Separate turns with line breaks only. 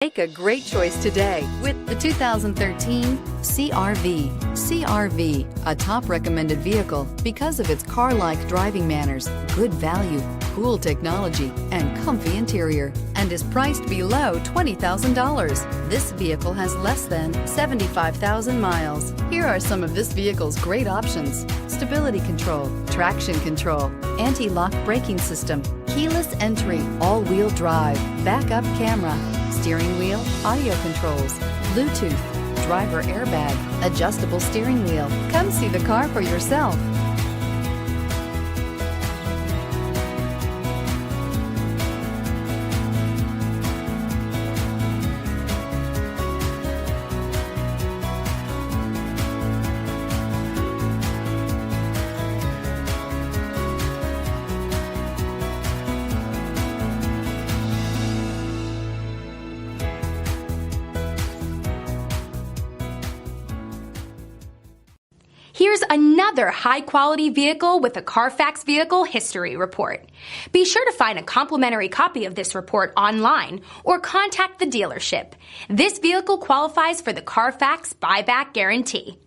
Make a great choice today with the 2013 CR-V. CR-V, a top recommended vehicle because of its car-like driving manners, good value, cool technology, and comfy interior, and is priced below $20,000. This vehicle has less than 75,000 miles. Here are some of this vehicle's great options: stability control, traction control, anti-lock braking system, keyless entry, all-wheel drive, backup camera, steering wheel audio controls, Bluetooth, driver airbag, adjustable steering wheel. Come see the car for yourself.
Here's another high-quality vehicle with a Carfax Vehicle History Report. Be sure to find a complimentary copy of this report online or contact the dealership. This vehicle qualifies for the Carfax Buyback Guarantee.